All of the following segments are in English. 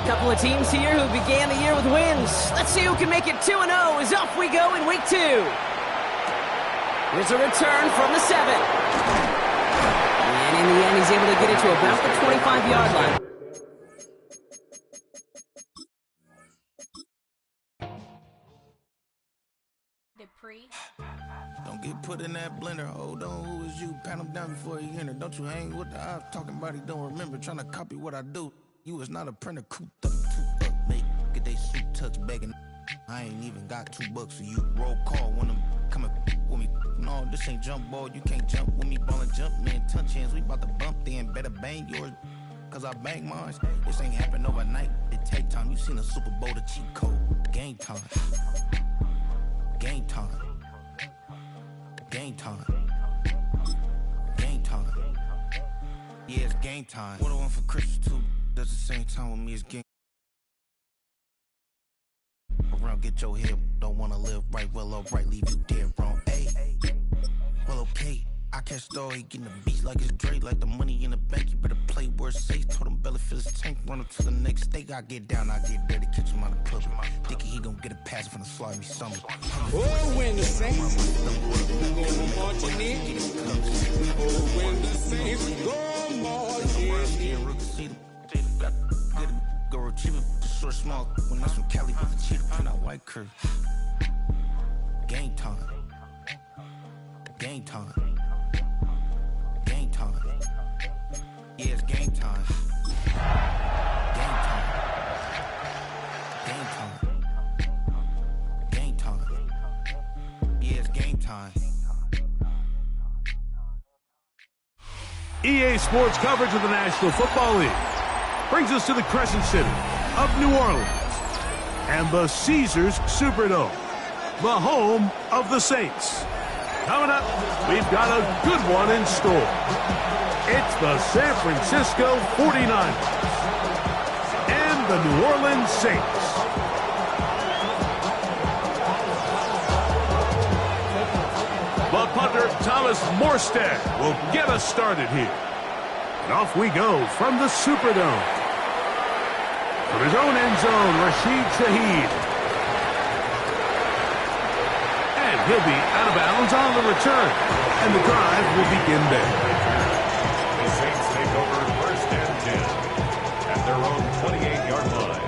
Couple of teams here who began the year with wins. Let's see who can make it 2-0 as off we go in week 2. Here's a return from the 7. And in the end, he's able to get it to about the 25-yard line. Don't get put in that blender. Hold on, who is you? Pat him down before he enter. Don't you hang with the ops talking about he don't remember. Trying to copy what I do. You is not a printer. Cooped up, make get they suit touch begging. I ain't even got $2 for you. Roll call when I'm coming with me. No, this ain't jump ball. You can't jump with me. Ballin' jump, man. Touch hands. We about to bump then. Better bang yours. Cause I bang mine. This ain't happen overnight. It take time. You seen a Super Bowl, the cheat code. Game time. Game time. Game time. Game time. Yeah, it's game time. What I want for Christmas too. Does the same time with me as game. Around, get your head. Don't wanna live right, well, alright, leave you dead wrong. Hey, well, okay. I catch the he getting the beats like it's Dre, like the money in the bank. You better play where it's safe. Told him Bella fill his tank, run up to the next state. I get down, I get dirty, catch him on the club. Dickie, he gon' get a pass from the slide me summer. Oh, when the Saints go marching in. Oh, when the Saints go marching in. Go retrieve it, short, small. When that's from Cali with the cheetah print out white curve. Game time. Game time. Game time. Yeah, it's game time. Game time. Game time. Game time. Yeah, it's game time. EA Sports coverage of the National Football League brings us to the Crescent City of New Orleans and the Caesars Superdome, the home of the Saints. Coming up, we've got a good one in store. It's the San Francisco 49ers and the New Orleans Saints. The punter, Thomas Morstead, will get us started here. And off we go from the Superdome. From his own end zone, Rashid Shaheed. And he'll be out of bounds on the return. And the drive will begin there. The Saints take over 1st and 10 at their own 28-yard line.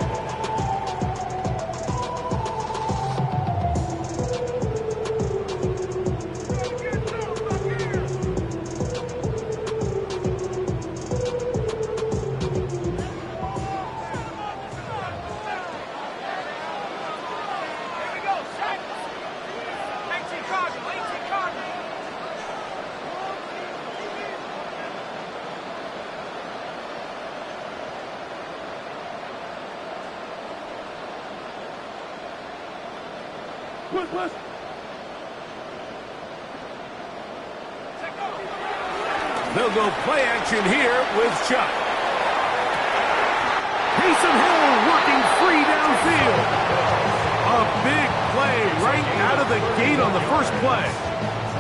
They'll go play action here with Chuck. Taysom Hill working free downfield. A big play right out of the gate on the first play.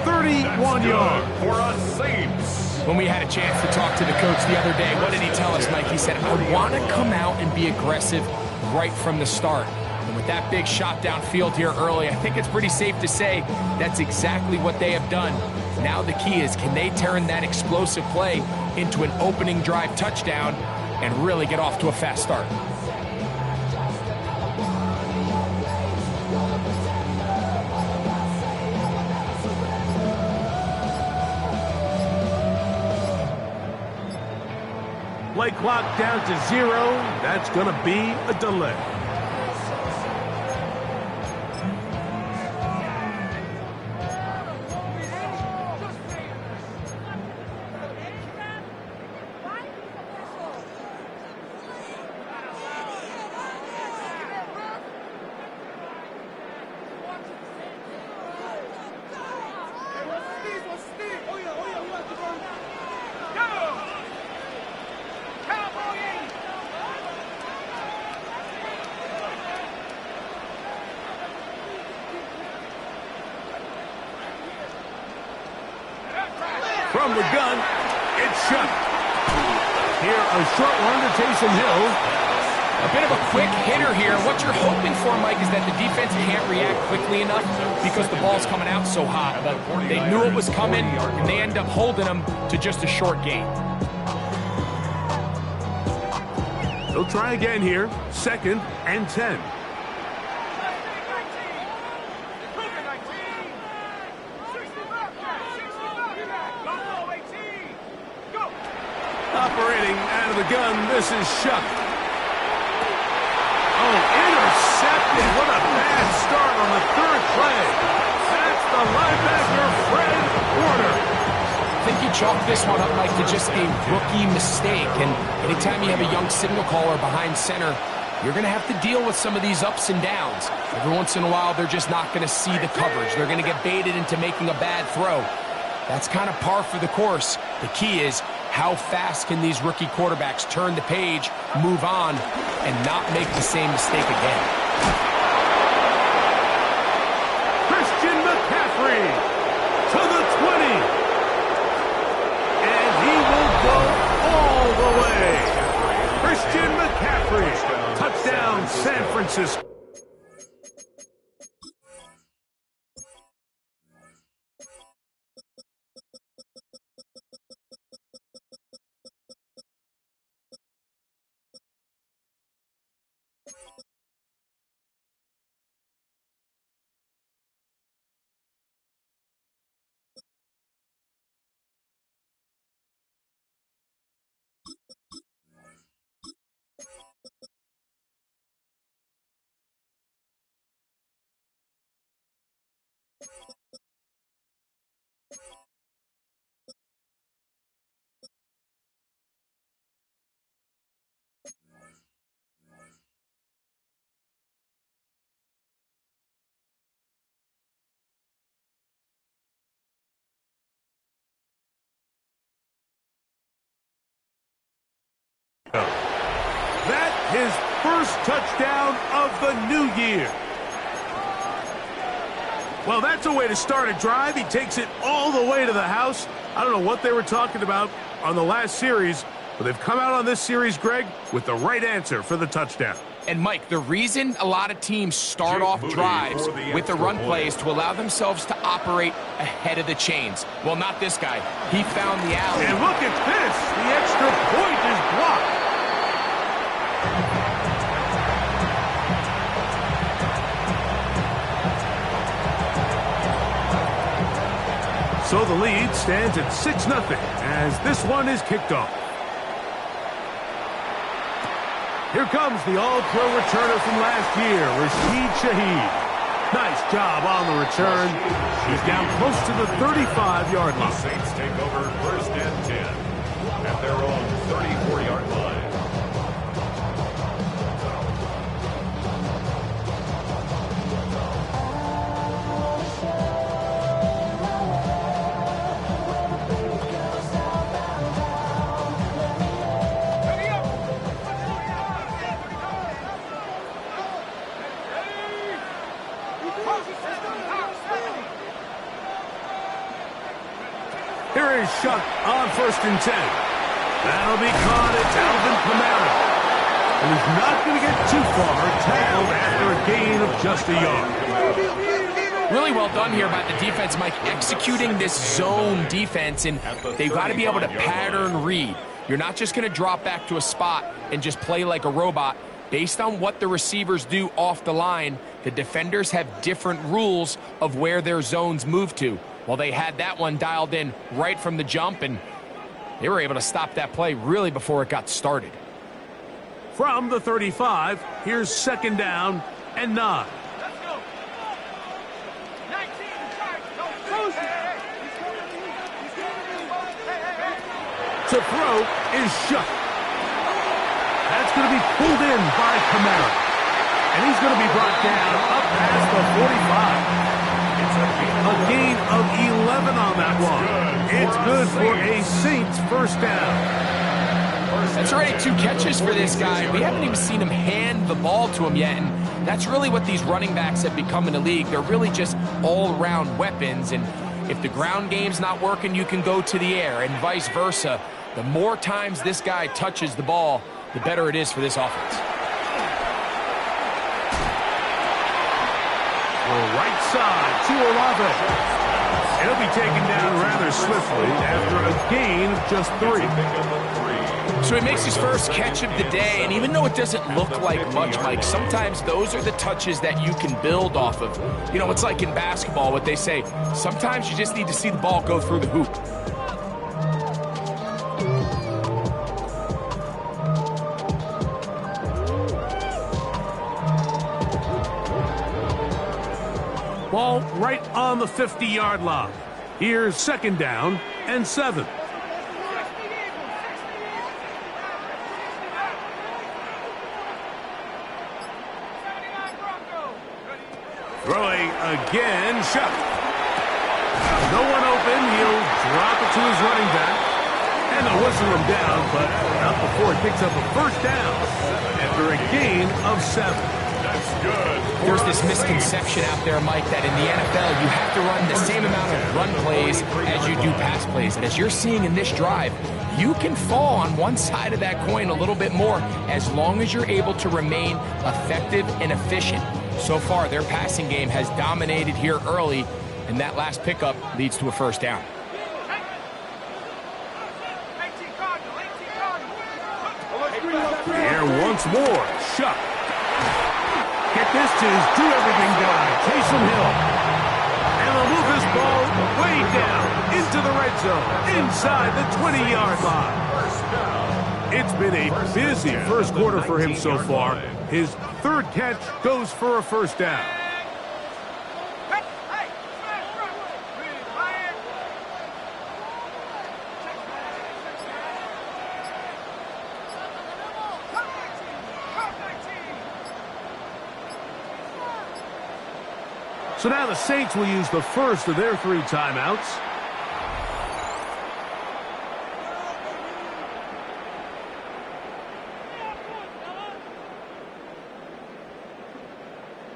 31 yards. For us Saints. When we had a chance to talk to the coach the other day, what did he tell us, Mike? He said, I want to come out and be aggressive right from the start. And with that big shot downfield here early, I think it's pretty safe to say that's exactly what they have done. Now the key is, can they turn that explosive play into an opening drive touchdown and really get off to a fast start? Play clock down to 0. That's going to be a delay. From the gun, it's Chuck. Here, a short one to Taysom Hill. A bit of a quick hitter here. What you're hoping for, Mike, is that the defense can't react quickly enough because the ball's coming out so hot. But they knew it was coming, and they end up holding them to just a short gain. They'll try again here. 2nd and 10. Operating out of the gun, this is Shuck. Oh, intercepted. What a bad start on the 3rd play. That's the linebacker, Fred Warner. I think you chalk this one up, Mike, to just a rookie mistake. And anytime you have a young signal caller behind center, you're going to have to deal with some of these ups and downs. Every once in a while, they're just not going to see the coverage. They're going to get baited into making a bad throw. That's kind of par for the course. The key is, how fast can these rookie quarterbacks turn the page, move on, and not make the same mistake again? Christian McCaffrey to the 20. And he will go all the way. Christian McCaffrey. Touchdown, San Francisco. That his first touchdown of the new year. Well, that's a way to start a drive. He takes it all the way to the house. I don't know what they were talking about on the last series, but they've come out on this series, Greg, with the right answer for the touchdown. And, Mike, the reason a lot of teams start off drives with the run play is to allow themselves to operate ahead of the chains. Well, not this guy. He found the alley. And look at this. The extra point is blocked. So the lead stands at 6-0 as this one is kicked off. Here comes the all-pro returner from last year, Rashid Shaheed. Nice job on the return. He's down close to the 35-yard line. The Saints take over 1st and 10 at their own 34-yard line. Here is Shuck on 1st and 10. That'll be caught. It's Alvin Kamara. And he's not going to get too far. Tackled after a gain of just a yard. Really well done here by the defense, Mike, executing this zone defense, and they've got to be able to pattern read. You're not just going to drop back to a spot and just play like a robot. Based on what the receivers do off the line, the defenders have different rules of where their zones move to. Well, they had that one dialed in right from the jump, and they were able to stop that play really before it got started. From the 35, here's 2nd down and 9. To throw is Shuck. That's going to be pulled in by Kamara. And he's going to be brought down up past the 45. A gain of 11 on that one. It's good for a Saints 1st down. That's already 2 catches for this guy. We haven't even seen him hand the ball to him yet, and that's really what these running backs have become in the league. They're really just all-around weapons, and if the ground game's not working, you can go to the air, and vice versa. The more times this guy touches the ball, the better it is for this offense. The right side to Olave. He'll be taken down rather swiftly after a gain of just 3. So he makes his first catch of the day, and even though it doesn't look like much, Mike, sometimes those are the touches that you can build off of. You know, it's like in basketball, what they say, sometimes you just need to see the ball go through the hoop. Ball right on the 50-yard line. Here's 2nd down and 7. Throwing again, Shuck. No one open, he'll drop it to his running back. And they'll whistle him down, but not before he picks up a 1st down after a gain of 7. That's good. There's this misconception out there, Mike, that in the NFL you have to run the same amount of run plays as you do pass plays. And as you're seeing in this drive, you can fall on one side of that coin a little bit more as long as you're able to remain effective and efficient. So far, their passing game has dominated here early, and that last pickup leads to a 1st down. Here once more, Shuck. Get this to his do-everything guy, Taysom Hill. And they'll move this ball way down into the red zone, inside the 20-yard line. It's been a busy first quarter for him so far. His 3rd catch goes for a 1st down. So now the Saints will use the first of their 3 timeouts.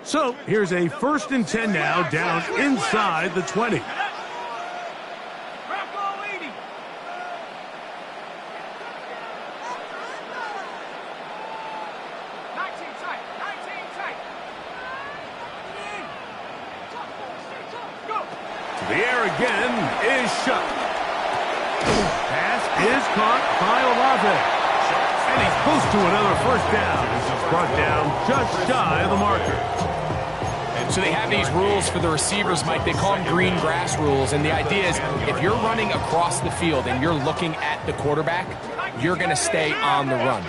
So here's a 1st and 10 now, down inside the 20. The air again is Shuck. Pass is caught by Olave. And he's close to another 1st down. This is brought down just shy of the marker. So they have these rules for the receivers, Mike. They call them green grass rules. And the idea is if you're running across the field and you're looking at the quarterback, you're going to stay on the run.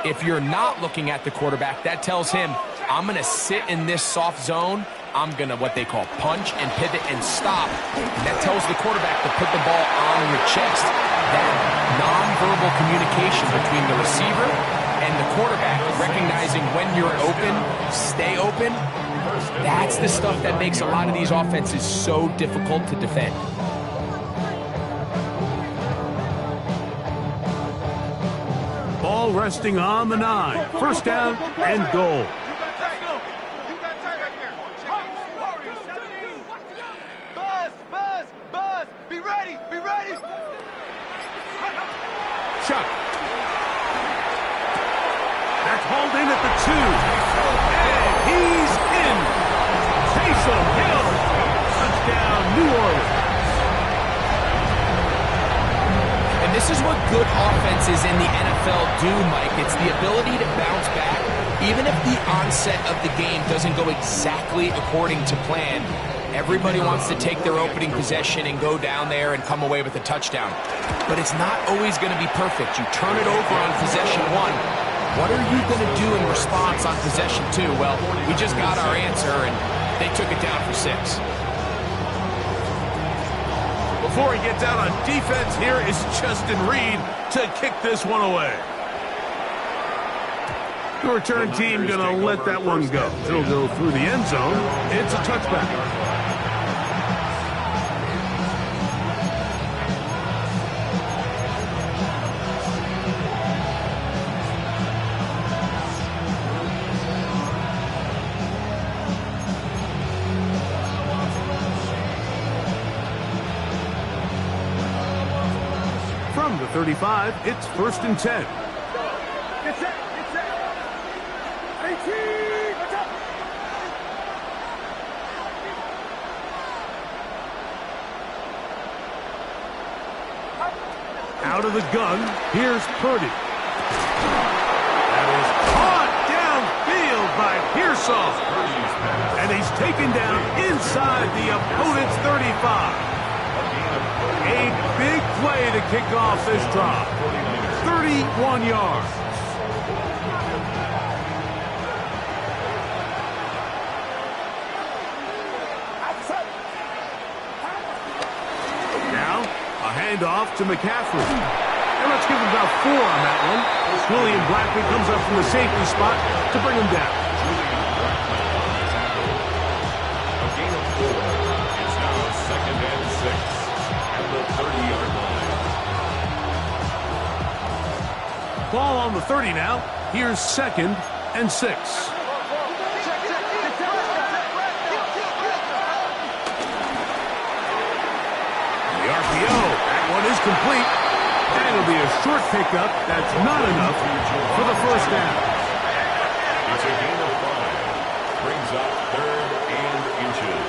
If you're not looking at the quarterback, that tells him, I'm going to sit in this soft zone. I'm going to what they call punch and pivot and stop. And that tells the quarterback to put the ball on your chest. That nonverbal communication between the receiver and the quarterback, recognizing when you're open, stay open, that's the stuff that makes a lot of these offenses so difficult to defend. Ball resting on the 9. 1st down and goal. Chuck. That's hauled in at the 2. And he's in. Taysom Hill. Touchdown, New Orleans. And this is what good offenses in the NFL do, Mike. It's the ability to bounce back. Even if the onset of the game doesn't go exactly according to plan, everybody wants to take their opening possession and go down there and come away with a touchdown. But it's not always going to be perfect. You turn it over on possession 1. What are you going to do in response on possession 2? Well, we just got our answer, and they took it down for 6. Before he gets out on defense, here is Justin Reed to kick this one away. The return team going to let that one go. It'll go through the end zone. It's a touchback. From the 35, it's 1st and 10. Out of the gun, here's Purdy. That is caught downfield by Pearsall. And he's taken down inside the opponent's 35. A big play to kick off this drive. 31 yards. Now, a handoff to McCaffrey. And let's give him about 4 on that one. Julian Blackman comes up from the safety spot to bring him down. A gain of 4. It's now 2nd and 6 at the 30-yard line. Ball on the 30 now. Here's 2nd and 6. The RPO. That one is complete. And it'll be a short pickup. That's not enough for the first down. It's a gain of 5. Brings up 3rd and inches.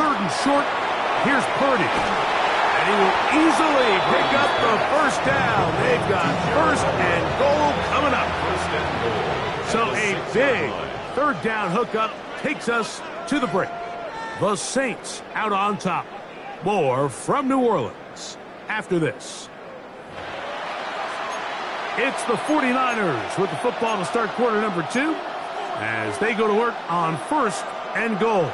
Third and short. Here's Purdy. And he will easily pick up the first down. They've got 1st and goal coming up. 1st and goal. So a big 3rd down hookup takes us to the break. The Saints out on top. More from New Orleans after this. It's the 49ers with the football to start quarter number 2 as they go to work on 1st and goal.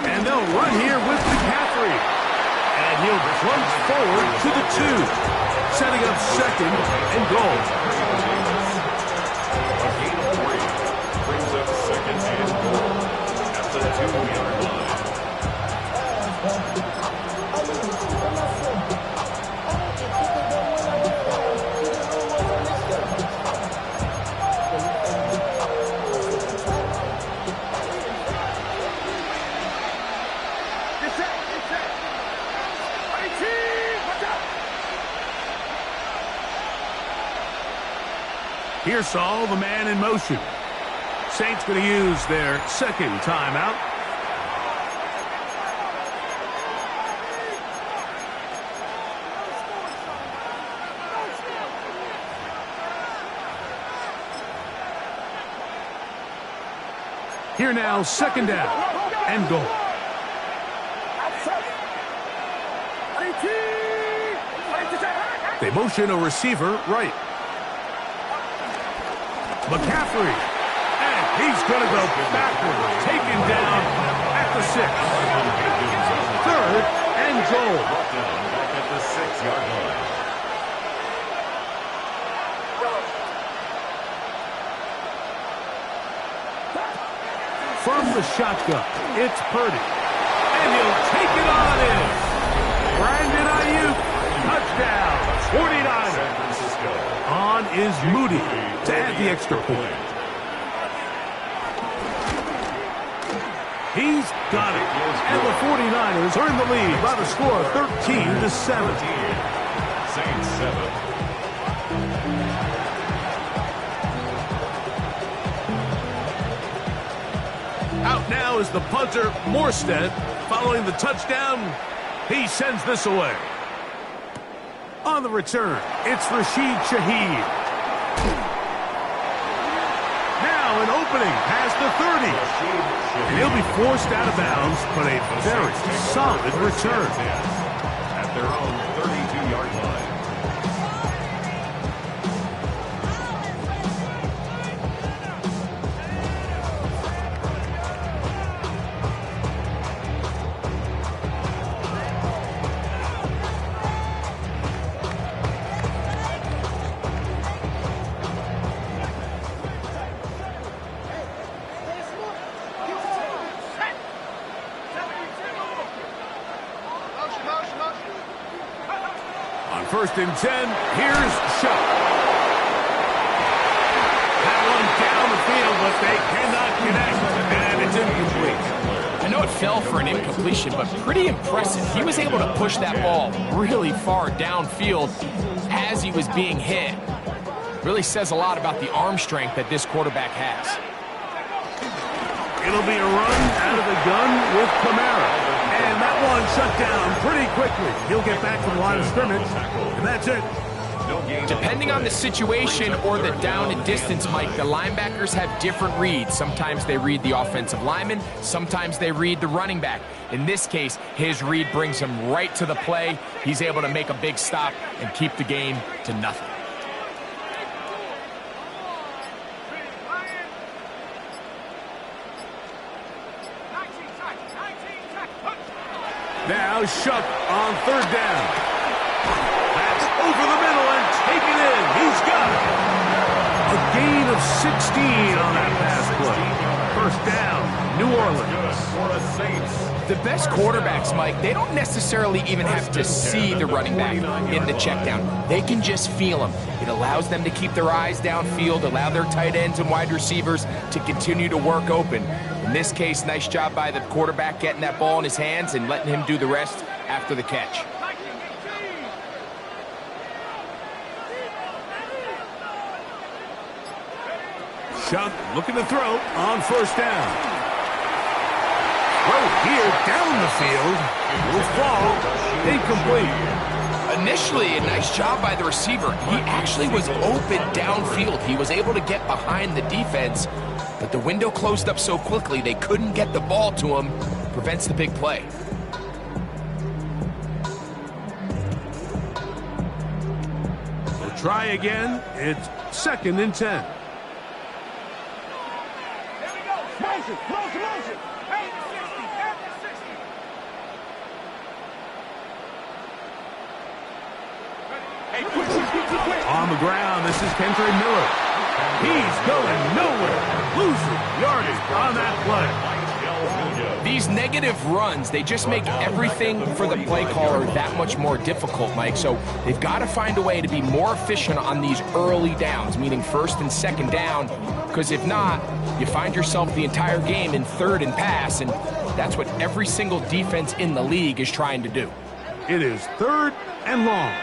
And they'll run here with McCaffrey. And he'll plunge forward to the 2, setting up 2nd and goal. A gain of 3 brings up 2nd and goal at the 2-yard line. Pearsall, the man in motion. Saints going to use their 2nd timeout. Here now, 2nd down and goal. They motion a receiver right. McCaffrey, and he's going to go backwards, taken down at the 6. 3rd and goal. Back at the 6-yard line. From the shotgun, it's Purdy, and he'll take it on in. Brandon Ayuk, touchdown, 49ers. San Francisco. On is Moody to add the extra point. He's got it. And the 49ers earn the lead by the score of 13-7. Saints 7. Out now is the punter, Morstead. Following the touchdown, he sends this away. On the return, it's Rashid Shaheed. Now an opening past the 30. And he'll be forced out of bounds, but a very solid return. At their own 32-yard line. 1st and 10. Here's Shuck. That one down the field, but they cannot connect, and it's incomplete. I know it fell for an incompletion, but pretty impressive. He was able to push that ball really far downfield as he was being hit. Really says a lot about the arm strength that this quarterback has. It'll be a run out of the gun with Kamara. And that one shut down pretty quickly. He'll get back to the line of scrimmage, and that's it. Depending on the situation or the down and distance, Mike, the linebackers have different reads. Sometimes they read the offensive lineman, sometimes they read the running back. In this case, his read brings him right to the play. He's able to make a big stop and keep the game to nothing. Now Shuck on 3rd down. That's over the middle and taken in. He's got it. A gain of 16 on that pass play. 1st down, New Orleans. The best quarterbacks, Mike, they don't necessarily even have to see the running back in the check down. They can just feel him. It allows them to keep their eyes downfield, allow their tight ends and wide receivers to continue to work open. In this case, nice job by the quarterback getting that ball in his hands and letting him do the rest after the catch. Shuck looking to throw on 1st down. Throw here down the field. Will fall. Incomplete. Initially, a nice job by the receiver. He actually was open downfield. He was able to get behind the defense, but the window closed up so quickly they couldn't get the ball to him. Prevents the big play. We'll try again. It's 2nd and 10. Motion. On the ground, this is Kendre Miller. He's going nowhere. Losing yardage on that play. These negative runs, they just make everything for the play caller that much more difficult, Mike. So they've got to find a way to be more efficient on these early downs, meaning 1st and 2nd down, because if not, you find yourself the entire game in 3rd and pass, and that's what every single defense in the league is trying to do. It is 3rd and long.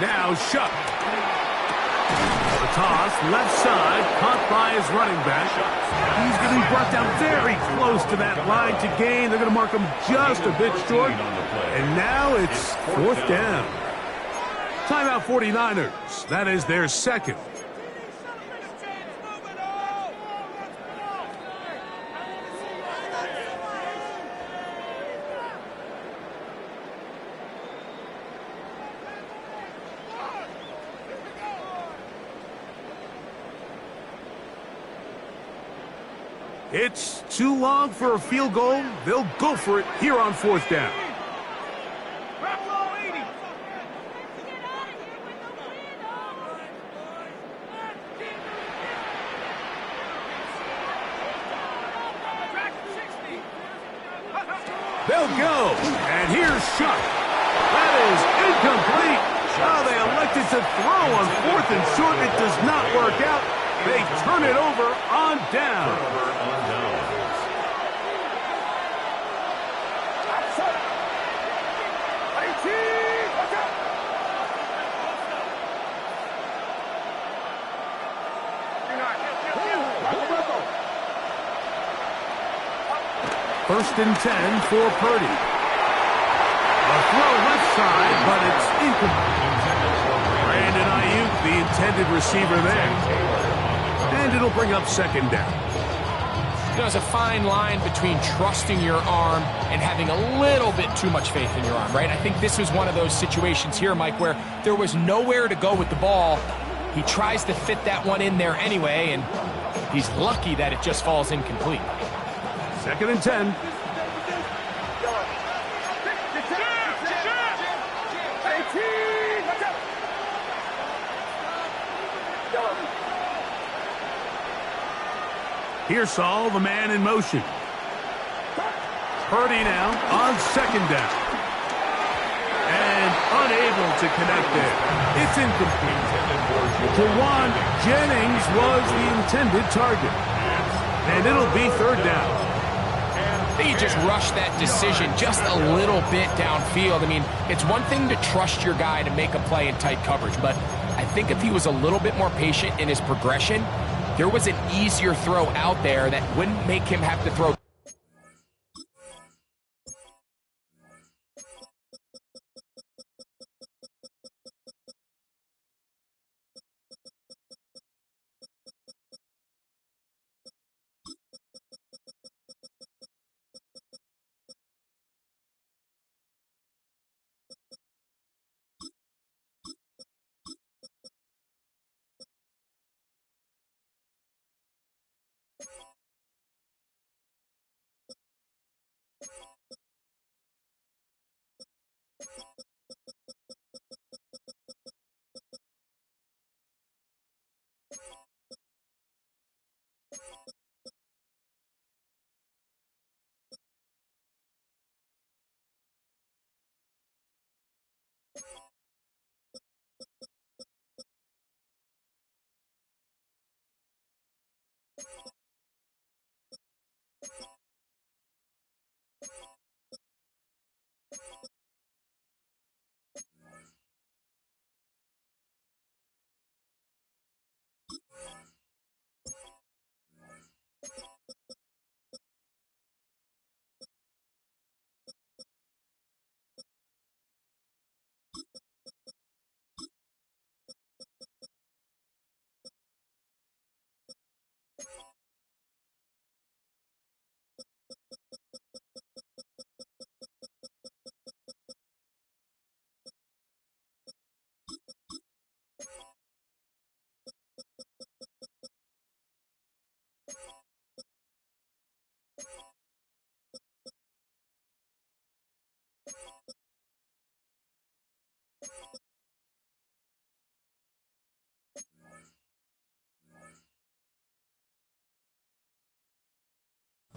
Now Shuck. The toss, left side, caught by his running back. He's going to be brought down very close to that line to gain. They're going to mark him just a bit short. And now it's 4th down. Timeout 49ers. That is their 2nd. It's too long for a field goal. They'll go for it here on 4th down. They'll go. And here's Shuck. That is incomplete. Oh, they elected to throw on 4th and short. It does not work out. They turn it over on down. First and 10 for Purdy. A throw left side, but it's incomplete. Brandon Ayuk, the intended receiver there. And it'll bring up 2nd down. You know, there's a fine line between trusting your arm and having a little bit too much faith in your arm, right? I think this was one of those situations here, Mike, where there was nowhere to go with the ball. He tries to fit that one in there anyway, and he's lucky that it just falls incomplete. 2nd and 10. Here's Saul, the man in motion. Purdy now on second down. And unable to connect there. It's incomplete. Jawan Jennings was the intended target. And it'll be third down. He just rushed that decision just a little bit downfield. I mean, it's one thing to trust your guy to make a play in tight coverage, but I think if he was a little bit more patient in his progression, there was an easier throw out there that wouldn't make him have to throw.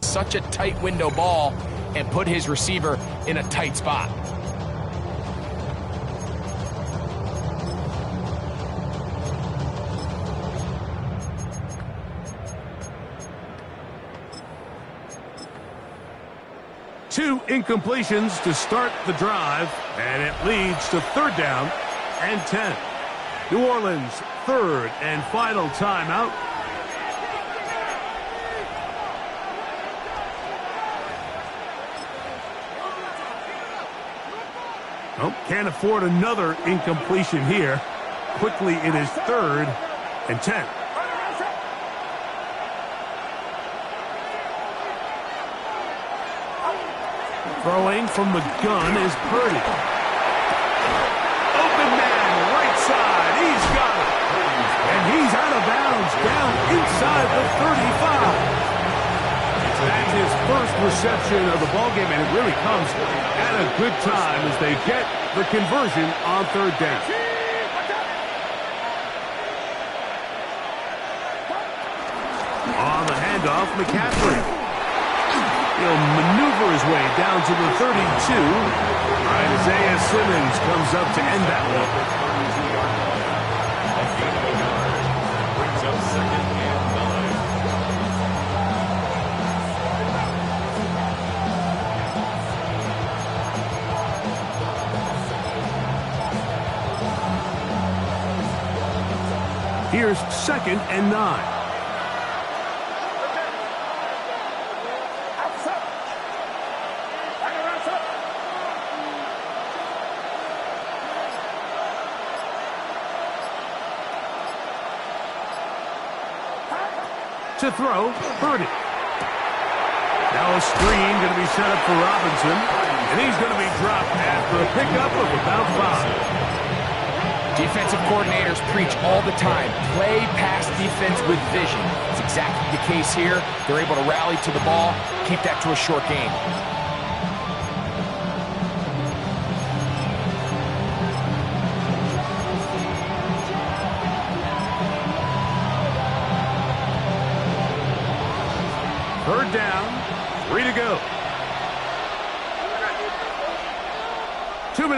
Such a tight window ball and put his receiver in a tight spot. Two incompletions to start the drive, and it leads to third down and 10. New Orleans, third and final timeout. Oh, can't afford another incompletion here. Quickly, it is third and 10. Throwing from the gun is Purdy. Open man, right side. He's got it. And he's out of bounds, down inside the 35. That's his first reception of the ballgame, and it really comes at a good time as they get the conversion on third down. On the handoff, McCaffrey. He'll maneuver his way down to the 32. Isaiah Simmons comes up to end that one. Brings up second and 9. Here's second and 9. To throw, Purdy. Now a screen going to be set up for Robinson, and he's going to be dropped after a pickup of about 5. Defensive coordinators preach all the time, play pass defense with vision. It's exactly the case here. They're able to rally to the ball, keep that to a short game.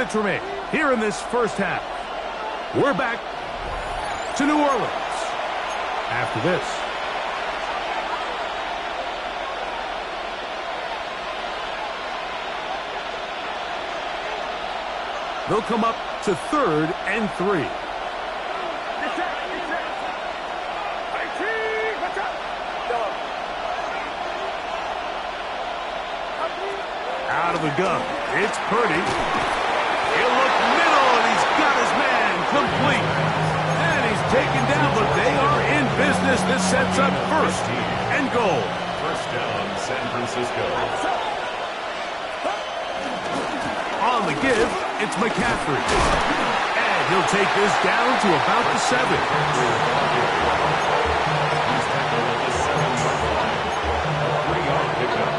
minutes remain here in this first half. We're back to New Orleans after this. They'll come up to 3rd and 3. Out of the gun, it's Purdy. He'll look middle, and he's got his man complete. And he's taken down, but they are in business. This sets up 1st and goal. First down, San Francisco. On the give, it's McCaffrey. And he'll take this down to about the 7. He's tackled at the 7-yard line. A 3-yard pickup.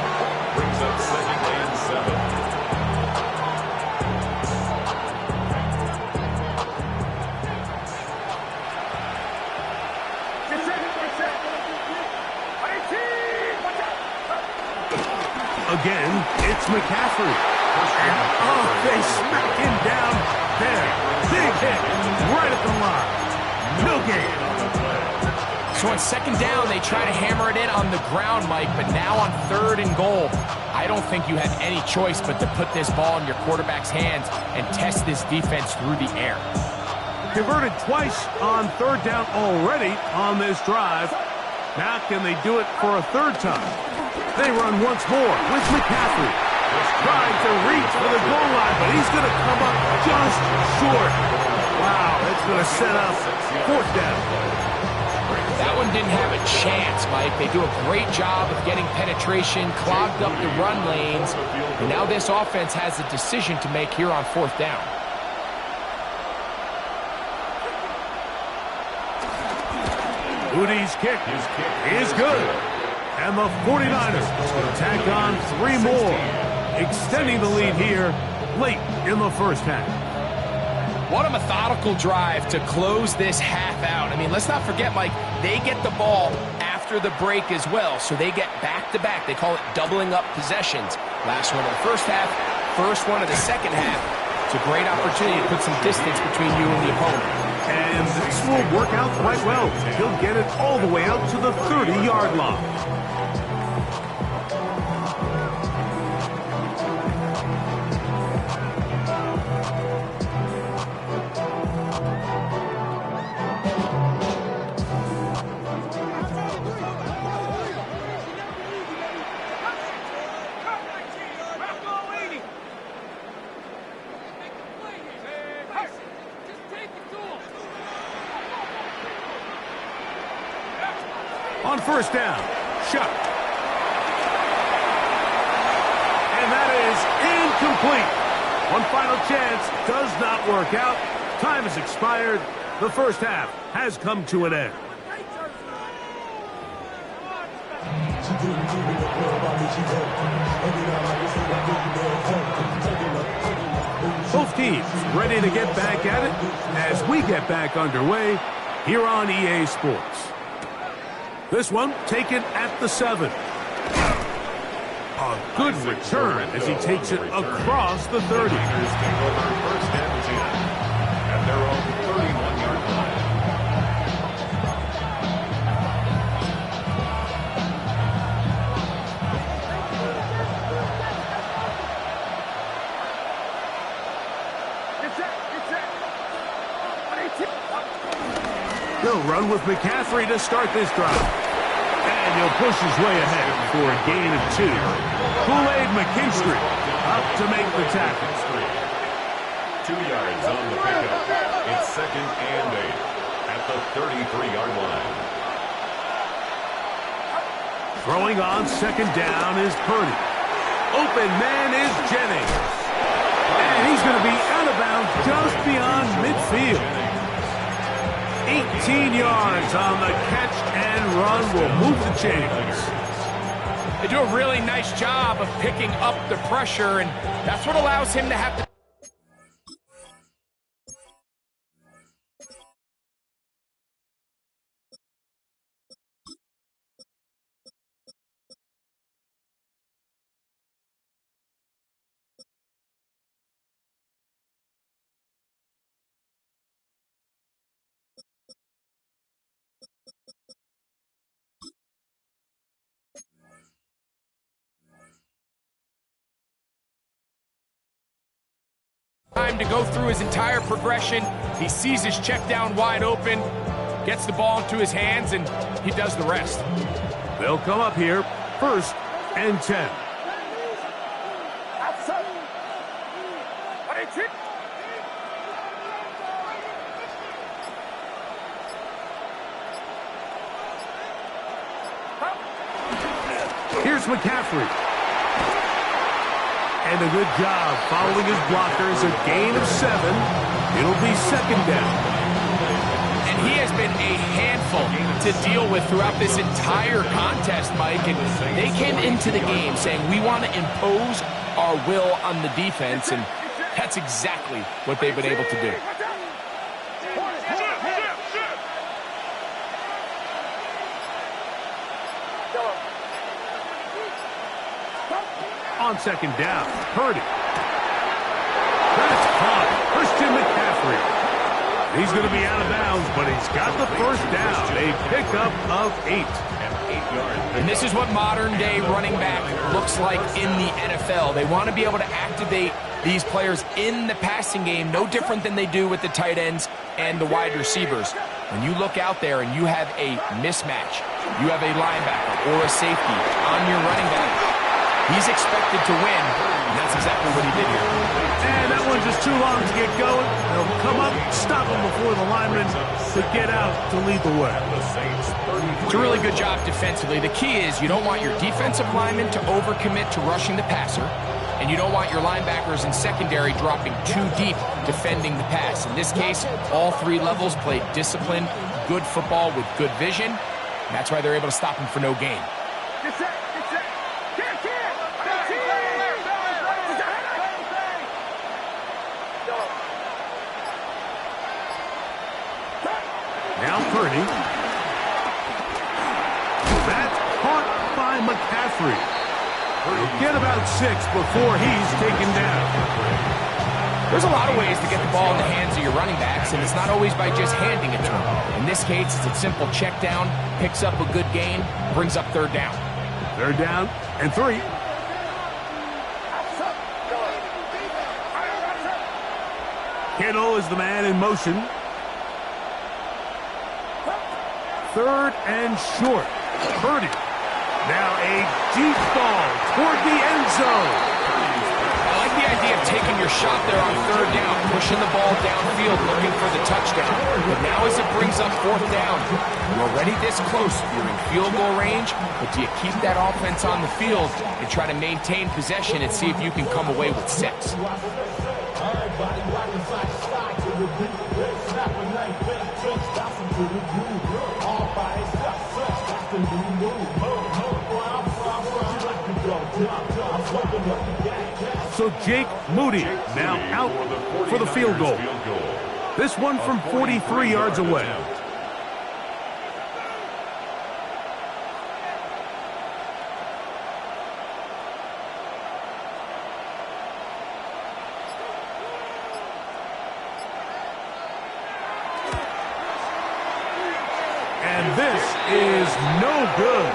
Brings up 2nd and 7. Again, it's McCaffrey. And they smack him down there. Big hit right at the line. No gain. So on 2nd down, they try to hammer it in on the ground, Mike, but now on 3rd and goal, I don't think you have any choice but to put this ball in your quarterback's hands and test this defense through the air. Converted twice on 3rd down already on this drive. Now can they do it for a 3rd time? They run once more with McCaffrey. Trying to reach for the goal line, but he's going to come up just short. Wow, that's going to set up 4th down. That one didn't have a chance, Mike. They do a great job of getting penetration, clogged up the run lanes, and now this offense has a decision to make here on 4th down. Udi's kick is good. And the 49ers tack on 3 more, extending the lead here late in the first half. What a methodical drive to close this half out. I mean, let's not forget, Mike, they get the ball after the break as well, so they get back-to-back. They call it doubling up possessions. Last one of the first half, first one of the second half. It's a great opportunity to put some distance between you and the opponent. And this will work out quite well. He'll get it all the way out to the 30-yard line. On 1st down, shot. And that is incomplete. One final chance does not work out. Time has expired. The first half has come to an end. Both teams ready to get back at it as we get back underway here on EA Sports. This one taken at the 7. A good return as he takes it across the 30. Take over 1st and 10 at their own 31-yard line. They'll run with McCaffrey to start this drive. And he'll push his way ahead for a gain of 2. Kool-Aid McKinstry up to make the tackle. 2 yards on the pickup. It's 2nd and 8 at the 33-yard line. Throwing on 2nd down is Purdy. Open man is Jennings. And he's going to be out of bounds just beyond midfield. 18 yards on the catch and run will move the chains. They do a really nice job of picking up the pressure, and that's what allows him to have to time to go through his entire progression. He sees his check down wide open, gets the ball into his hands, and he does the rest. They'll come up here, 1st and 10. Here's McCaffrey. And a good job following his blockers. A gain of 7. It'll be 2nd down. And he has been a handful to deal with throughout this entire contest, Mike. And they came into the game saying, we want to impose our will on the defense. And that's exactly what they've been able to do. On 2nd down, Purdy. That's caught. Christian McCaffrey. He's going to be out of bounds, but he's got the 1st down. A pickup of 8. And this is what modern-day running back looks like in the NFL. They want to be able to activate these players in the passing game, no different than they do with the tight ends and the wide receivers. When you look out there and you have a mismatch, you have a linebacker or a safety on your running back, he's expected to win, and that's exactly what he did here. And that one's just too long to get going. They'll come up, stop him before the lineman to get out to lead the way. It's a really good job defensively. The key is you don't want your defensive lineman to overcommit to rushing the passer, and you don't want your linebackers in secondary dropping too deep defending the pass. In this case, all 3 levels played disciplined, good football with good vision, and that's why they're able to stop him for no gain. Now Purdy. That's caught by McCaffrey. He'll get about 6 before he's taken down. There's a lot of ways to get the ball in the hands of your running backs, and it's not always by just handing it to them. In this case, it's a simple check down, picks up a good gain, brings up 3rd down. 3rd down and 3. Kittle is the man in motion. 3rd and short. Purdy. Now a deep ball toward the end zone. I like the idea of taking your shot there on 3rd down, pushing the ball downfield, looking for the touchdown. But now as it brings up 4th down, you're already this close. You're in field goal range, but do you keep that offense on the field and try to maintain possession and see if you can come away with 6? So Jake Moody now out for the field goal. This one from 43 yards away. And this is no good.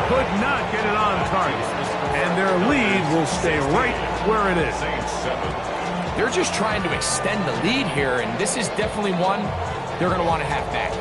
Could not get it on target. And their lead will stay right where it is. They're just trying to extend the lead here, and this is definitely one they're going to want to have back.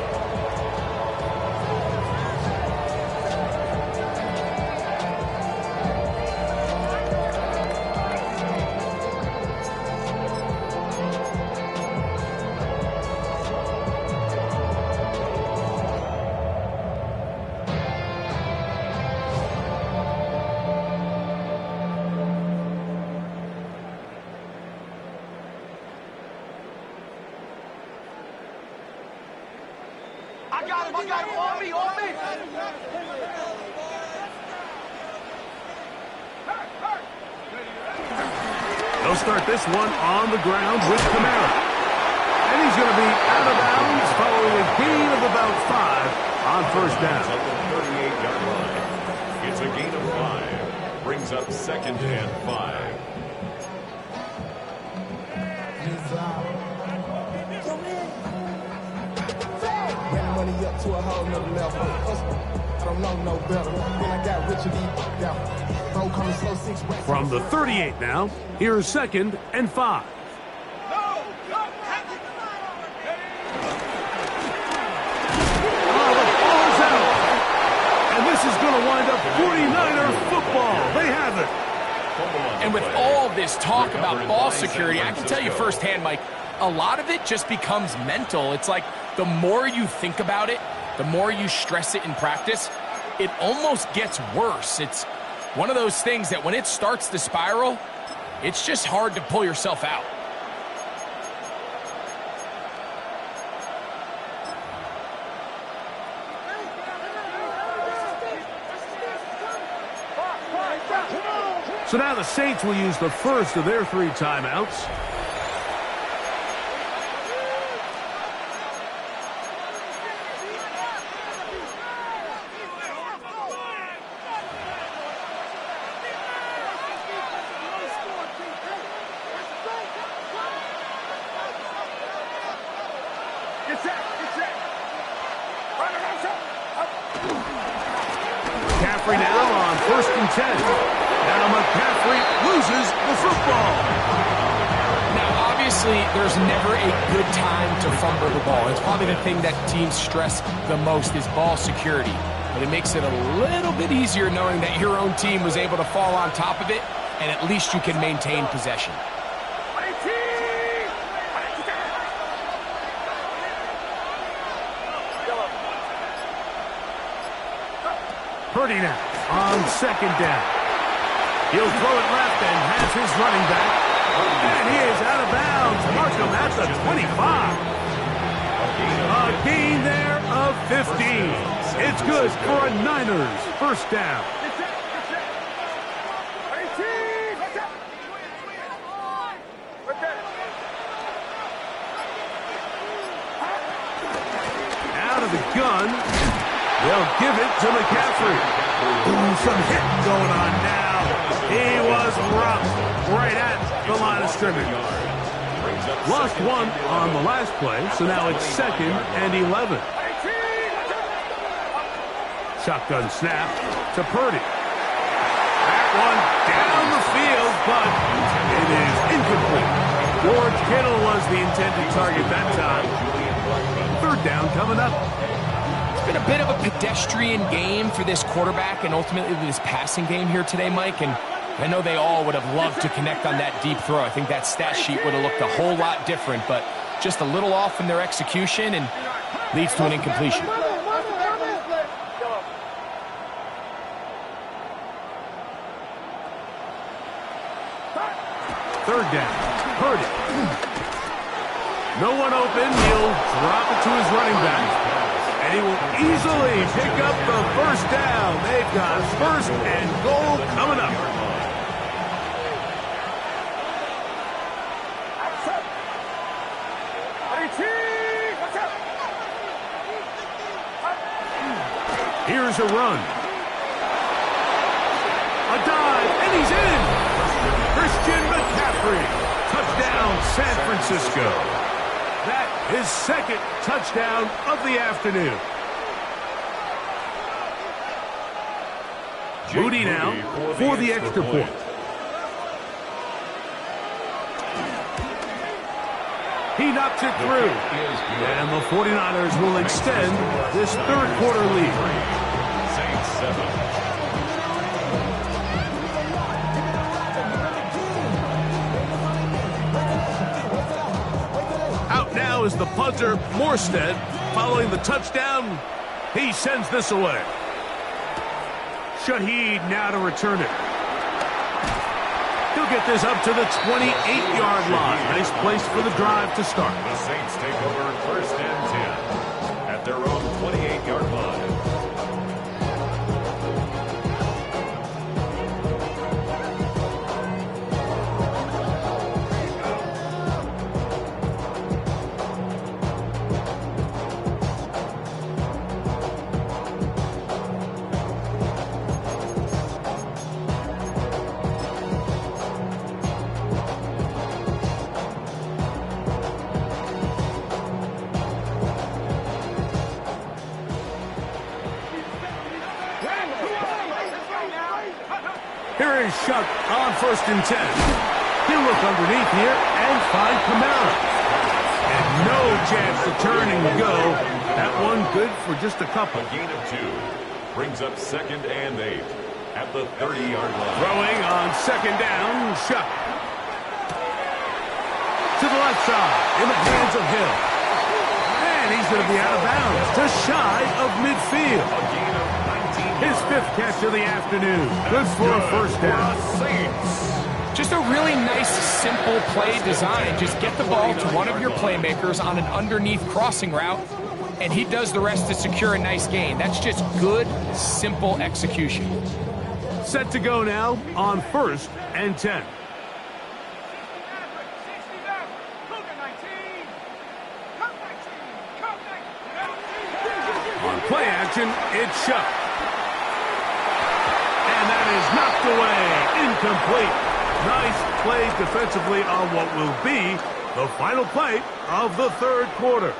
I got him, on me. They'll start this one on the ground with Kamara. And he's going to be out of bounds following a gain of about 5 on 1st down. At the 38-yard line. It's a gain of 5. Brings up 2nd and 5. Money up to a whole nother level. I don't know no better. When I got rich and down. Bro coming slow 6 From the 38 now, here's 2nd and 5. to wind up 49er football. They have it. And with all this talk about ball security, I can tell you firsthand, Mike, a lot of it just becomes mental. It's like the more you think about it, the more you stress it in practice, it almost gets worse. It's one of those things that when it starts to spiral, it's just hard to pull yourself out. So now the Saints will use the first of their 3 timeouts. McCaffrey now on 1st and 10. Now McCaffrey loses the football. Now, obviously, there's never a good time to fumble the ball. It's probably the thing that teams stress the most is ball security. But it makes it a little bit easier knowing that your own team was able to fall on top of it, and at least you can maintain possession. Purdy now on 2nd down. He'll throw it left and has his running back. And he is out of bounds. Mark him at the 25. A gain there of 15. It's good for a Niners 1st down. Out of the gun. They'll give it to McCaffrey. Ooh, some hitting going on now. He was rough right at the line of scrimmage. Lost 1 on the last play, so now it's 2nd and 11. Shotgun snap to Purdy. That one down the field, but it is incomplete. George Kittle was the intended target that time. 3rd down coming up. Been a bit of a pedestrian game for this quarterback and ultimately this passing game here today, Mike, and I know they all would have loved to connect on that deep throw. I think that stat sheet would have looked a whole lot different, but just a little off in their execution and leads to an incompletion. Third down, Purdy. No one open, he'll drop it to his running back. And he will easily pick up the 1st down. They've got 1st and goal coming up. Here's a run. A dive, and he's in. Christian McCaffrey. Touchdown, San Francisco. That is 2nd touchdown of the afternoon. Moody now for the extra point. He knocks it through. And the 49ers will extend this 3rd quarter lead. Saints 7. Now is the punter, Morstead. Following the touchdown, he sends this away. Shaheed now to return it. He'll get this up to the 28-yard line. Nice place for the drive to start. The Saints take over 1st and 10 at their own 28-yard line. Here is Shuck on 1st and 10. He'll look underneath here and find Kamara. And no chance to turn and go. That one good for just a couple. A gain of 2. brings up 2nd and 8 at the 30-yard line. Throwing on 2nd down, Shough. To the left side, in the hands of Hill. And he's going to be out of bounds, just shy of midfield. A gain of 19. His 5th catch of the afternoon. Good for a first down. Just a really nice, simple play design. Just get the ball to one of your playmakers on an underneath crossing route, and he does the rest to secure a nice gain. That's just good, simple execution. Set to go now on 1st and 10. On play action, it's Shough. And that is knocked away. Incomplete. Nice play defensively on what will be the final play of the 3rd quarter.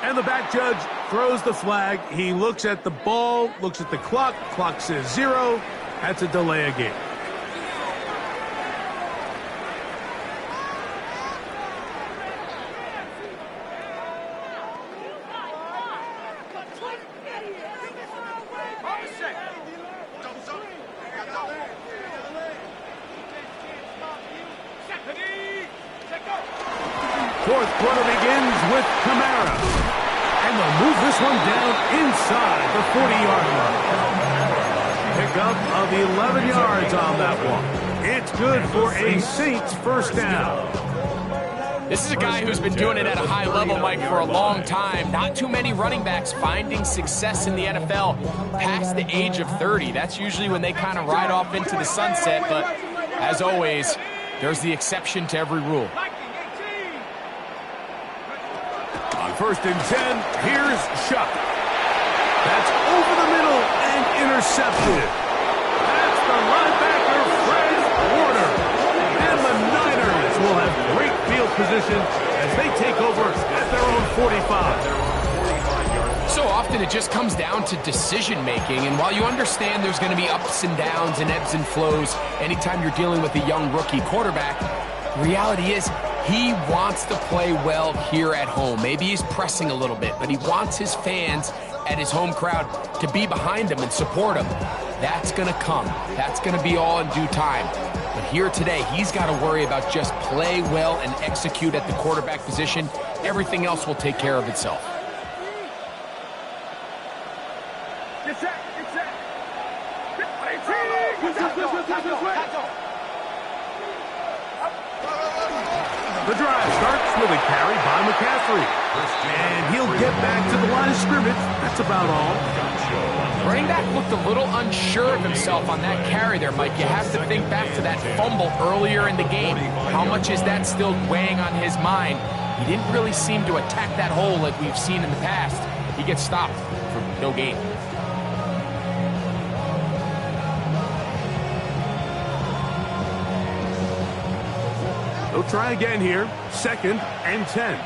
And the back judge throws the flag. He looks at the ball, looks at the clock. Clock says 0. That's a delay of game. Fourth quarter begins with Kamara. And they'll move this one down inside the 40-yard line. Pickup of 11 yards on that one. It's good for a Saints first down. This is a guy who's been doing it at a high level, Mike, for a long time. Not too many running backs finding success in the NFL past the age of 30. That's usually when they kind of ride off into the sunset. But as always, there's the exception to every rule. On 1st and 10, here's Shough. That's over the middle and intercepted. That's the linebacker, Fred Warner. And the Niners will have great field position as they take over at their own 45. So often it just comes down to decision-making, and while you understand there's going to be ups and downs and ebbs and flows anytime you're dealing with a young rookie quarterback, the reality is he wants to play well here at home. Maybe he's pressing a little bit, but he wants his fans at his home crowd to be behind him and support him. That's going to come. That's going to be all in due time. But here today, he's got to worry about just play well and execute at the quarterback position. Everything else will take care of itself. The drive starts with a carry by McCaffrey. And he'll get back to the line of scrimmage. That's about all. Running back looked a little unsure of himself on that carry there, Mike. You have to think back to that fumble earlier in the game. How much is that still weighing on his mind? He didn't really seem to attack that hole like we've seen in the past. He gets stopped for no gain. They'll try again here. 2nd and 10.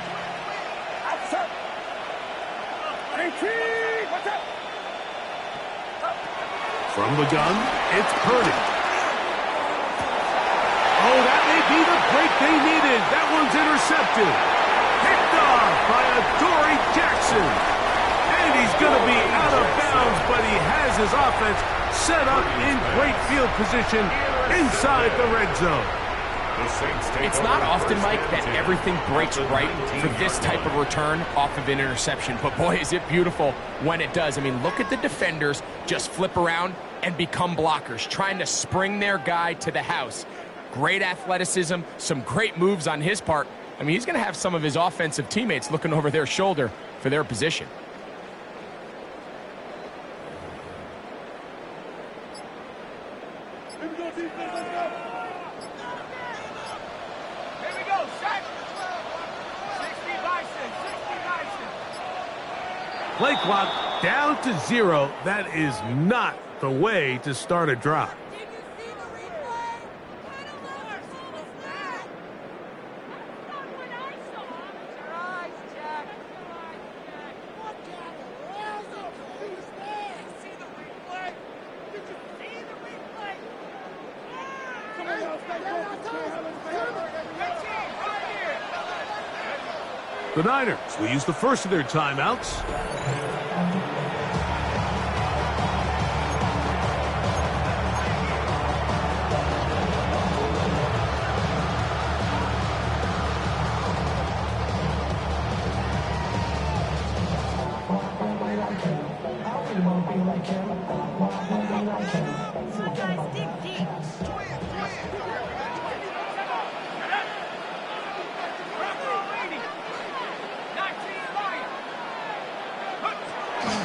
From the gun, it's Purdy. Oh, that may be the break they needed. That one's intercepted. Picked off by Adoree Jackson. And he's going to be out of bounds, but he has his offense set up in great field position inside the red zone. It's not often, Mike, that everything breaks right for this type of return off of an interception. But boy, is it beautiful when it does. I mean, look at the defenders just flip around and become blockers, trying to spring their guy to the house. Great athleticism, some great moves on his part. I mean, he's going to have some of his offensive teammates looking over their shoulder for their position. we go, set. 60 Bison, 60 Bison. Play clock down to 0. That is not the way to start a drive. The Niners will use the first of their timeouts.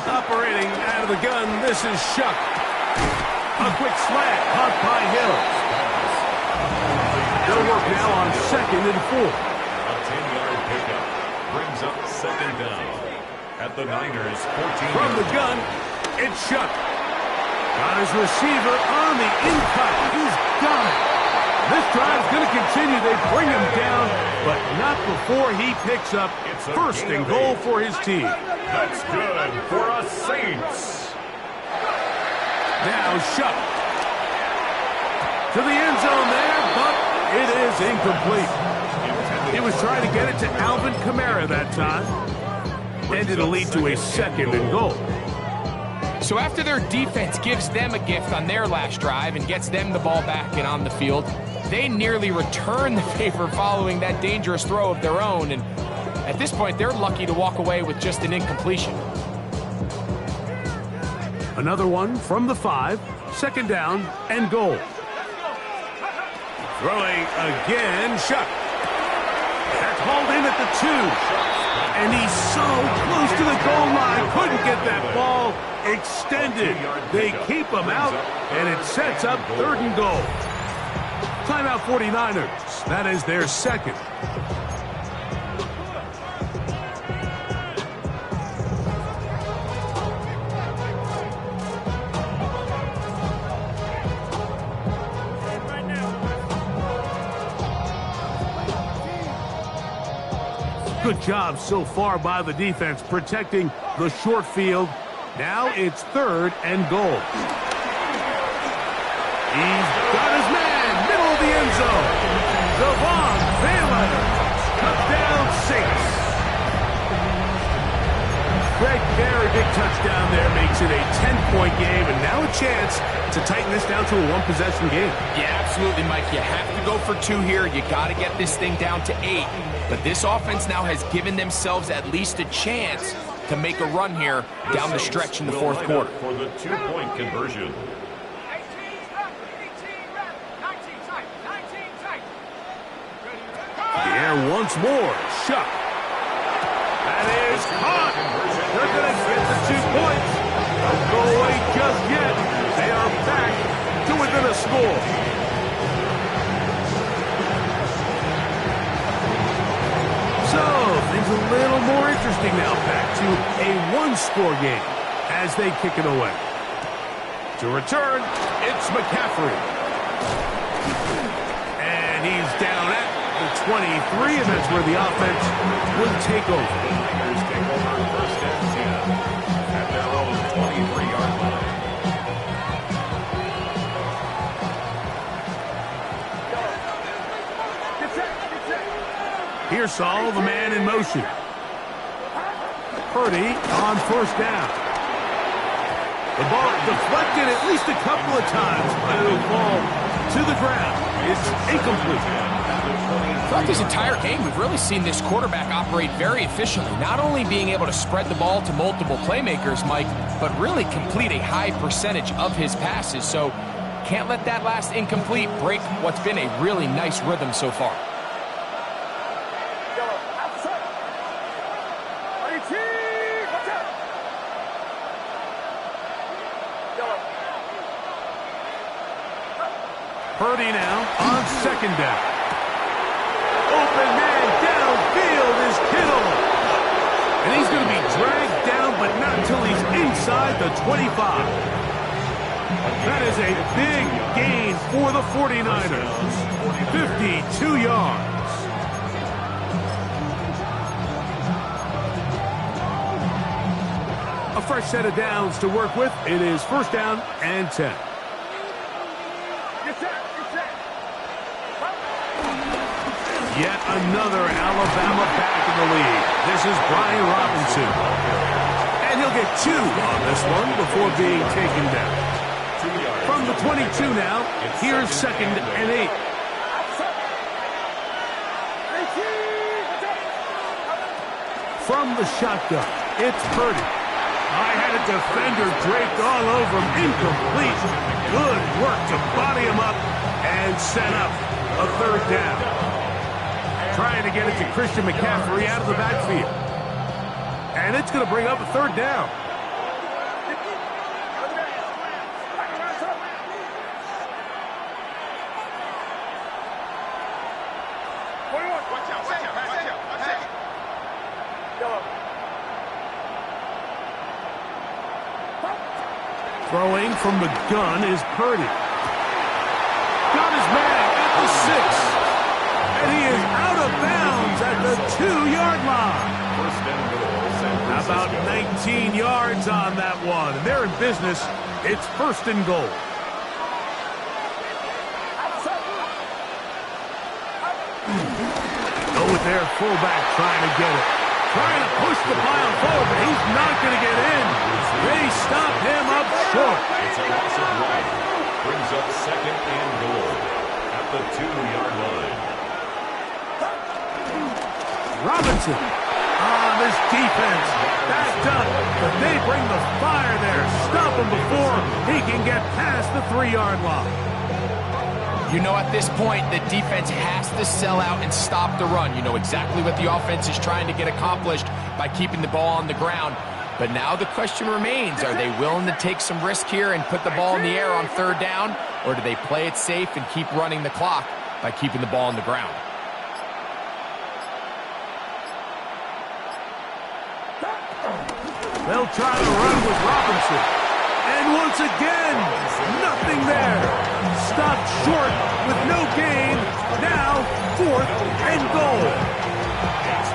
Operating out of the gun, this is Shuck. A quick slant, caught by Hill. They'll work now on 2nd and 4. A 10-yard pickup brings up 2nd down at the Niners' 14. From the gun, it's Shuck. Got his receiver on the in-cut. He's got it. This drive's going to continue. They bring him down, but not before he picks up first and goal for his team. That's good for us Saints. Now Shuck to the end zone there, but it is incomplete. He was trying to get it to Alvin Kamara that time, and it'll lead to a 2nd and goal. So after their defense gives them a gift on their last drive and gets them the ball back and on the field, they nearly return the favor following that dangerous throw of their own, and at this point, they're lucky to walk away with just an incompletion. Another one from the 5, 2nd down and goal. Throwing again, Shuck. That's hauled in at the 2. And he's so close to the goal line, couldn't get that ball extended. They keep him out, and it sets up 3rd and goal. Timeout 49ers. That is their 2nd. Good job so far by the defense protecting the short field. Now it's 3rd and goal. He's got his man, middle of the end zone. Devon Baylor, touchdown Saints. Greg Berry, big touchdown there, makes it a 10-point game, and now a chance to tighten this down to a one-possession game. Yeah, absolutely, Mike. You have to go for 2 here. You got to get this thing down to 8. But this offense now has given themselves at least a chance to make a run here down the stretch in the 4th quarter. For the 2-point conversion. The air once more. Shuck. That is caught. They're going to get the 2 points. Don't go away just yet. They are back to within a score. So, things a little more interesting now. Back to a 1-score game as they kick it away. To return, it's McCaffrey. And he's down at the 23, and that's where the offense will take over. Niners take over 1st and 10 at their own 23-yard line. Pearsall, the man in motion. Purdy on 1st down. The ball deflected at least a couple of times, but it'll fall to the ground. It's incomplete. Throughout this entire game, we've really seen this quarterback operate very efficiently, not only being able to spread the ball to multiple playmakers, Mike, but really complete a high percentage of his passes. So can't let that last incomplete break what's been a really nice rhythm so far. Purdy now on second down. Open man downfield is Kittle. And he's going to be dragged down, but not until he's inside the 25. That is a big gain for the 49ers. 52 yards. A fresh set of downs to work with. It is first down and 10. Yet another Alabama back in the lead. This is Brian Robinson. And he'll get 2 on this one before being taken down. From the 22 now, here's second and 8. From the shotgun, it's Purdy. I had a defender draped all over him. Incomplete. Good work to body him up and set up a third down. Trying to get it to Christian McCaffrey out of the backfield. And it's going to bring up a third down. Throwing from the gun is Purdy. Got his man at the 6. And he is out of bounds at the 2-yard line. About 19 yards on that one. They're in business. It's first and goal. Go with their fullback trying to get it. Trying to push the pile forward, but he's not going to get in. They stop him up short. It's a loss of right. Brings up second and goal at the 2-yard line. Robinson. This defense backed up, but they bring the fire there. Stop him before he can get past the 3-yard line. You know, at this point, the defense has to sell out and stop the run. You know exactly what the offense is trying to get accomplished by keeping the ball on the ground. But now the question remains, are they willing to take some risk here and put the ball in the air on third down? Or do they play it safe and keep running the clock by keeping the ball on the ground? They'll try to run with Robinson. And once again, nothing there. Stopped short with no gain. Now, 4th and goal.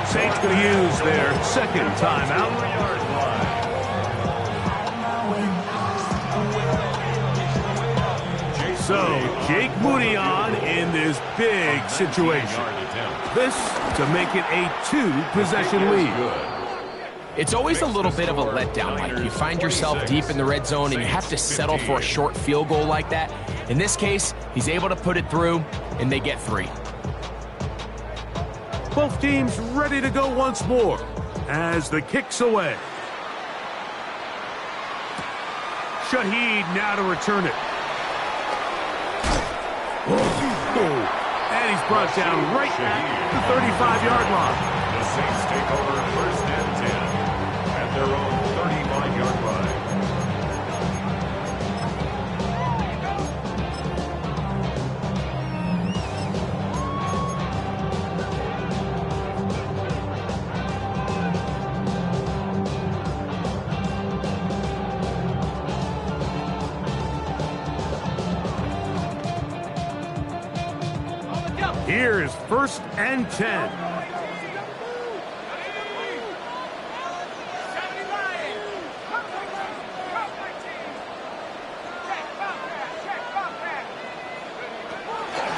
Saints going to use their second timeout. So, Jake Moody on in this big situation. This to make it a 2-possession lead. It's always a little bit of a letdown, Mike. You find yourself deep in the red zone and you have to settle for a short field goal like that. In this case, he's able to put it through, and they get 3. Both teams ready to go once more as the kick's away. Shaheed now to return it. And he's brought down right at the 35-yard line. The Saints take over first and 10 at their own 35-yard line. Here's first and 10.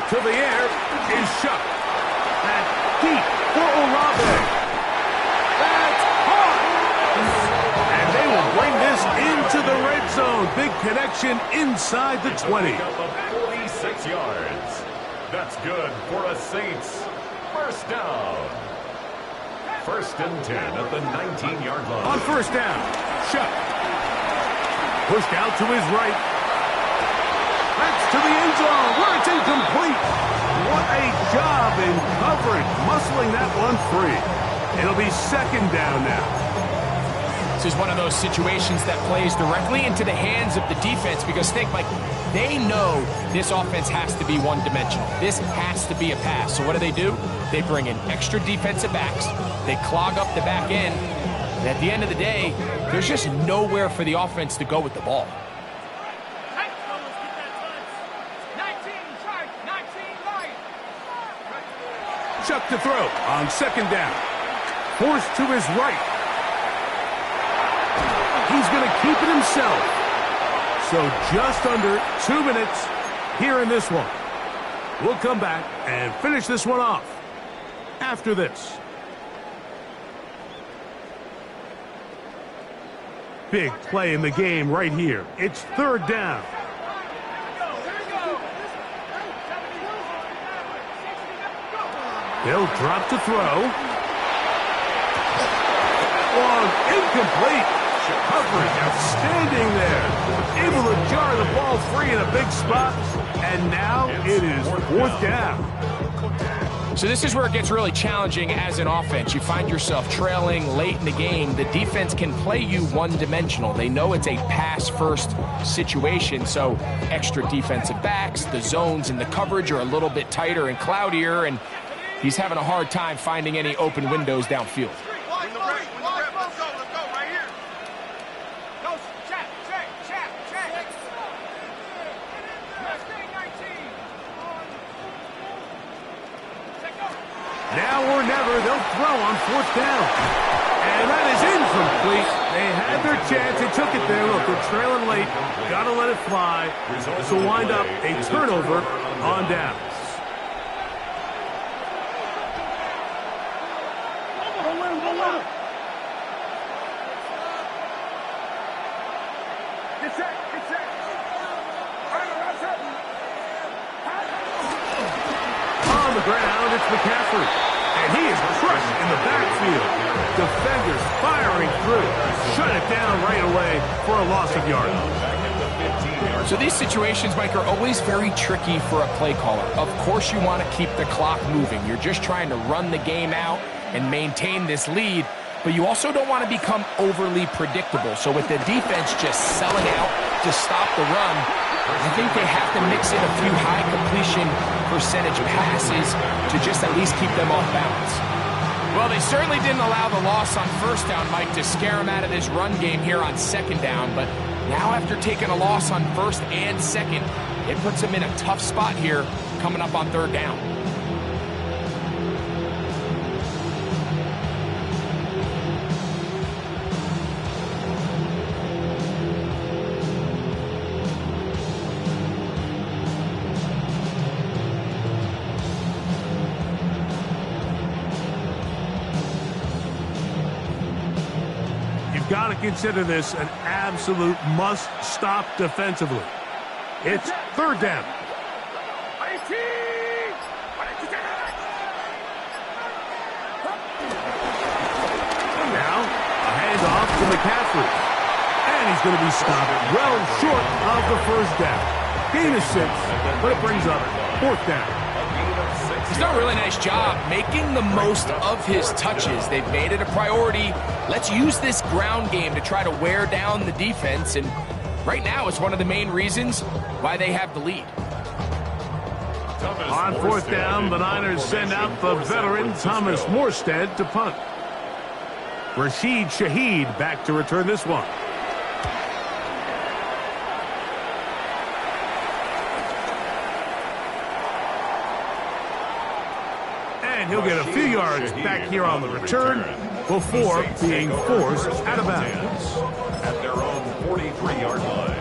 To the air is Shuck. And deep for Olave. That's hard. And they will bring this into the red zone. Big connection inside the 20. 46 yards. That's good for a Saints first down. First and 10 at the 19-yard line. On first down, Shuck. Pushed out to his right. That's to the end zone where it's incomplete. What a job in coverage, muscling that one free. It'll be second down now. This is one of those situations that plays directly into the hands of the defense because think, Mike, they know this offense has to be one-dimensional. This has to be a pass. So what do? They bring in extra defensive backs. They clog up the back end. And at the end of the day, there's just nowhere for the offense to go with the ball. Chuck to throw on second down. Forced to his right. He's going to keep it himself. So just under 2 minutes here in this one. We'll come back and finish this one off after this. Big play in the game right here. It's third down. They'll drop to throw. Long, incomplete. Coverage outstanding there. Able to jar the ball free in a big spot. And now it is fourth down. So this is where it gets really challenging as an offense. You find yourself trailing late in the game. The defense can play you one-dimensional. They know it's a pass-first situation, so extra defensive backs, the zones and the coverage are a little bit tighter and cloudier, and he's having a hard time finding any open windows downfield. Now or never, they'll throw on fourth down. And that is incomplete. They had their chance. They took it there. Look, they're trailing late. Got to let it fly. This will wind up a turnover on downs. On the ground, it's McCaffrey. And he is crushed in the backfield. Defenders firing through. Shut it down right away for a loss of yardage. So these situations, Mike, are always very tricky for a play caller. Of course you want to keep the clock moving. You're just trying to run the game out and maintain this lead, but you also don't want to become overly predictable. So with the defense just selling out to stop the run, I think they have to mix in a few high completion percentage passes to just at least keep them off balance. Well, they certainly didn't allow the loss on first down, Mike, to scare them out of this run game here on second down. But now after taking a loss on first and second, it puts them in a tough spot here coming up on third down. Got to consider this an absolute must-stop defensively. It's third down. Now, a handoff to McCaffrey. And he's going to be stopped well short of the first down. Gain of 6, but it brings up fourth down. He's done a really nice job making the most of his touches. They've made it a priority. Let's use this ground game to try to wear down the defense. And right now, it's one of the main reasons why they have the lead. On fourth down, the Niners send out the veteran Thomas Morstead to punt. Rashid Shaheed back to return this one. And he'll get a few yards back here on the return before being forced out of bounds. At their own 43-yard line.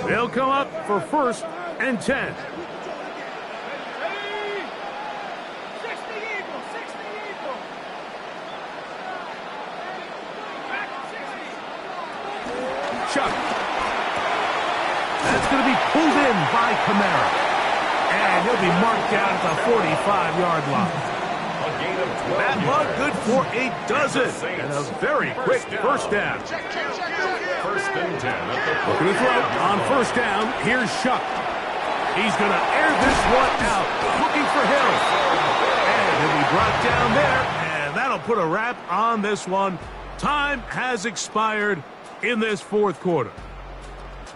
They'll come up for first and 10. Chuck. That's going to be pulled in by Kamara. And he'll be marked down at the 45-yard line. A gain of 12 That one yards. good for a dozen. And a very quick first down. First and 10 at the Looking to throw on first down. Here's Shuck. He's going to air this one out. Looking for Hill. And he'll be brought down there. And that'll put a wrap on this one. Time has expired in this fourth quarter.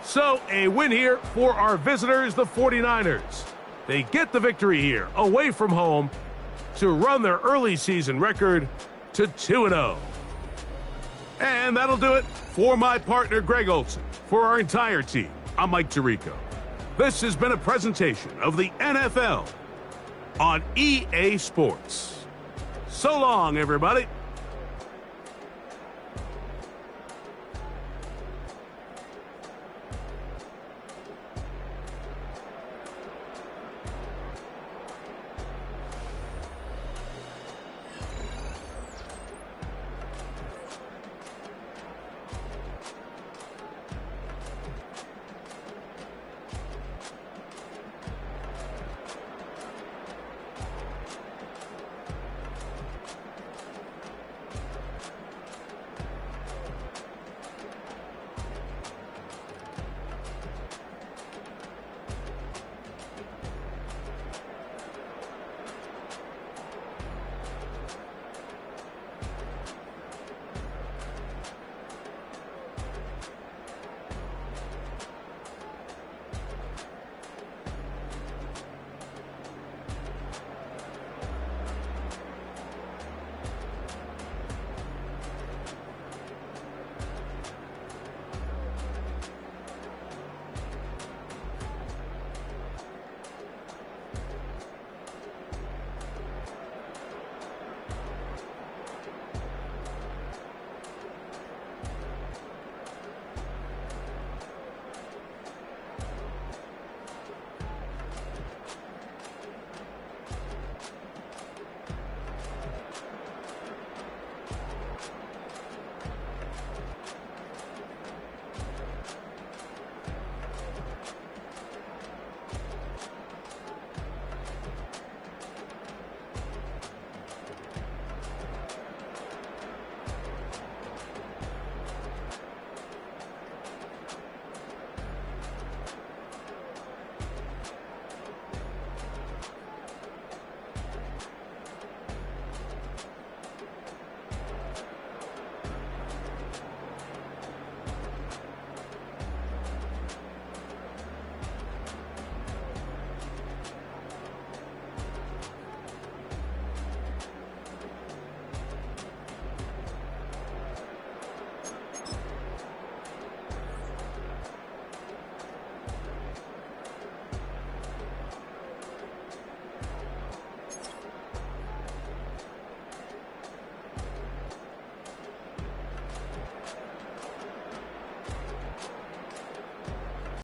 So a win here for our visitors, the 49ers. They get the victory here away from home to run their early season record to 2-0. And that'll do it for my partner, Greg Olson. For our entire team, I'm Mike Tirico. This has been a presentation of the NFL on EA Sports. So long, everybody.